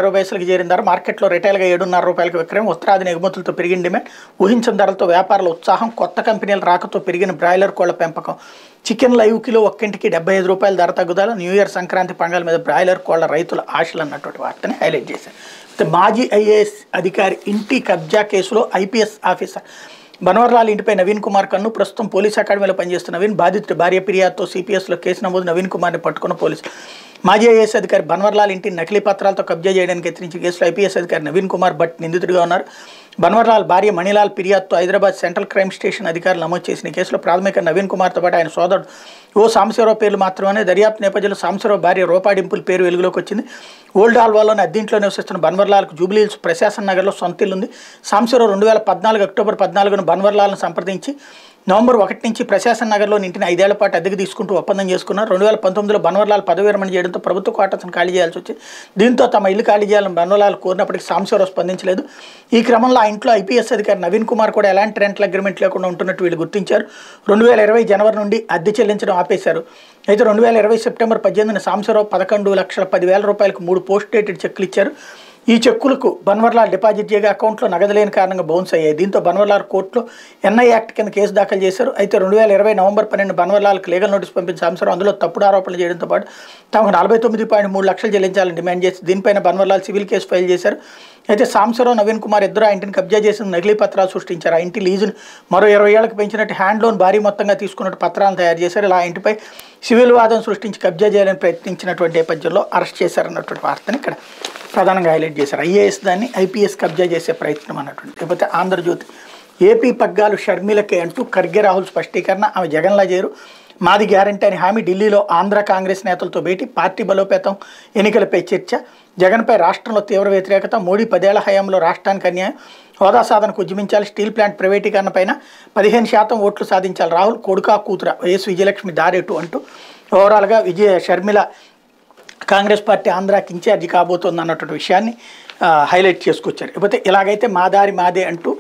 రూపాయలకి చేరిన ధర మార్కెట్లో రిటైల్గా రూ. 7.5 విక్రయం. ఉత్తరాదిన ఎగుమతులతో పెరిగిన డిమాండ్, ఊహించిన ధరలతో వ్యాపారుల ఉత్సాహం, కొత్త కంపెనీల రాకతో పెరిగిన బ్రాయిలర్ కోళ్ల పెంపకం. చికెన్ లైవ్ కిలో ఒక్కింటికి రూ. 75 ధర తగ్గుదల. న్యూ ఇయర్ సంక్రాంతి పండుగల మీద బ్రాయిలర్ కోళ్ల రైతుల ఆశలు అన్నటువంటి వార్తని హైలైట్ చేశారు. మాజీ ఐఏఎస్ అధికారి ఇంటి కబ్జా కేసులో ఐపీఎస్ ఆఫీసర్ బన్వర్లాల్ ఇంటిపై నవీన్ కుమార్ కన్ను. ప్రస్తుతం పోలీస్ అకాడమీలో పనిచేస్తున్న నవీన్ బాధితుడి భార్య ఫిర్యాదుతో సిపిఎస్లో కేసు నమోదు. నవీన్ కుమార్ని పట్టుకున్న పోలీసులు. మాజీ ఐఏఎస్ అధికారి బన్వర్లాల్ ఇంటిని నకిలీ పత్రాలతో కబ్జా చేయడానికి యత్నించిన కేసులో ఐపీఎస్ అధికారి నవీన్ కుమార్ భట్ నిందితుడిగా ఉన్నారు. బన్వర్లాల్ భార్య మణిలాల్ ఫిర్యాదుతో హైదరాబాద్ సెంట్రల్ క్రైమ్ స్టేషన్ అధికారులు నమోదు చేసిన కేసులో ప్రాథమిక నవీన్ కుమార్తో పాటు ఆయన సోదరుడు సాంబశివరావు పేర్లు మాత్రమే. దర్యాప్తు నేపథ్యంలో సాంబశివరావు భార్య రూపాడింపుల పేరు వెలుగులోకి వచ్చింది. ఓల్డ్ ఆల్వాలోని అద్దీంట్లో నివసిస్తున్న బన్వర్లాల్కు జూబ్లీహిల్స్ ప్రశాసన్ నగర్లో సొంత ఇల్లుంది. సాంబశివరావు 2014 అక్టోబర్ 14న బన్వర్లాల్ను సంప్రదించి నవంబర్ 1 నుంచి ప్రశాసన్ నగర్లోని ఇంటిని 5 ఏళ్ల పాటు అద్దెకు తీసుకుంటూ ఒప్పందం చేసుకున్నారు. 2019లో బన్వర్లాల్ పదవి విరమణ చేయడంతో ప్రభుత్వ క్వార్టర్స్ను ఖాళీ చేయాల్సి వచ్చింది. దీంతో తమ ఇల్లు ఖాళీ చేయాలని బన్వర్లాల్ కోరినప్పటికీ సాంబశివరావు స్పందించలేదు. ఈ క్రమంలో ఆ ఇంట్లో ఐపీఎస్ అధికారి నవీన్ కుమార్ కూడా ఎలాంటి రెంటల్ అగ్రిమెంట్ లేకుండా ఉంటున్నట్టు వీళ్ళు గుర్తించారు. 2020 జనవరి నుండి అద్దె చెల్లించడం ఆపేశారు. అయితే 2020 సెప్టెంబర్ 18న సాంబశివరావు 11,10,10,000 రూపాయలకు 3 పోస్ట్ డేటెడ్ చెక్కులు ఇచ్చారు. ఈ చెక్కులకు బన్వర్లాల్ డిపాజిట్ చేయగా అకౌంట్లో నగదు లేని కారణంగా బౌన్స్ అయ్యాయి. దీంతో బన్వర్లాల్ కోర్టులో ఎన్ఐ యాక్ట్ కింద కేసు దాఖలు చేశారు. అయితే 2020 నవంబర్ 12 బన్వర్లాల్కి లీగల్ నోటీస్ పంపించిన సాంబశివరావు అందులో తప్పుడు ఆరోపణలు చేయడంతో పాటు తమకు 49.3 లక్షలు చెల్లించాలని డిమాండ్ చేసి దీనిపైన బన్వర్లాల్ సివిల్ కేసు ఫైల్ చేశారు. అయితే సాంబశివరావు నవీన్ కుమార్ ఇద్దరు ఆ ఇంటిని కబ్జా చేసిన నకిలీ పత్రాలు సృష్టించారు. ఆ ఇంటి లీజును మరో 20 ఏళ్లకు పెంచినట్టు హ్యాండ్ లోన్ భారీ మొత్తంగా తీసుకున్నట్టు పత్రాలను తయారు చేశారు. ఇలా ఆ ఇంటిపై సివిల్ వాదం సృష్టించి కబ్జా చేయాలని ప్రయత్నించినటువంటి నేపథ్యంలో అరెస్ట్ చేశారన్నటువంటి వార్తని ఇక్కడ ప్రధానంగా హైలైట్ చేశారు. ఐఏఎస్ దాన్ని ఐపీఎస్ కబ్జా చేసే ప్రయత్నం అన్నటువంటి. లేకపోతే ఆంధ్రజ్యోతి ఏపీ పగ్గాలు షర్మిలకే అంటూ ఖర్గే రాహుల్ స్పష్టీకరణ. ఆమె జగన్లా చేరు, మాది గ్యారంటీ అని హామీ. ఢిల్లీలో ఆంధ్ర కాంగ్రెస్ నేతలతో భేటీ. పార్టీ బలోపేతం, ఎన్నికలపై చర్చ. జగన్పై రాష్ట్రంలో తీవ్ర వ్యతిరేకత. మోడీ 10 ఏళ్ల హయాంలో రాష్ట్రానికి అన్యాయం, హోదా సాధనకు ఉద్యమించాలి. స్టీల్ ప్లాంట్ ప్రైవేటీకరణ పైన 15% ఓట్లు సాధించాలి. రాహుల్ కొడుకా కూతుర వైఎస్ విజయలక్ష్మి దారేటు అంటూ ఓవరాల్గా షర్మిల కాంగ్రెస్ పార్టీ ఆంధ్రాకి ఇన్ఛార్జి కాబోతోంది అన్నటువంటి విషయాన్ని హైలైట్ చేసుకొచ్చారు. లేకపోతే ఇలాగైతే మా దారి మాదే అంటూ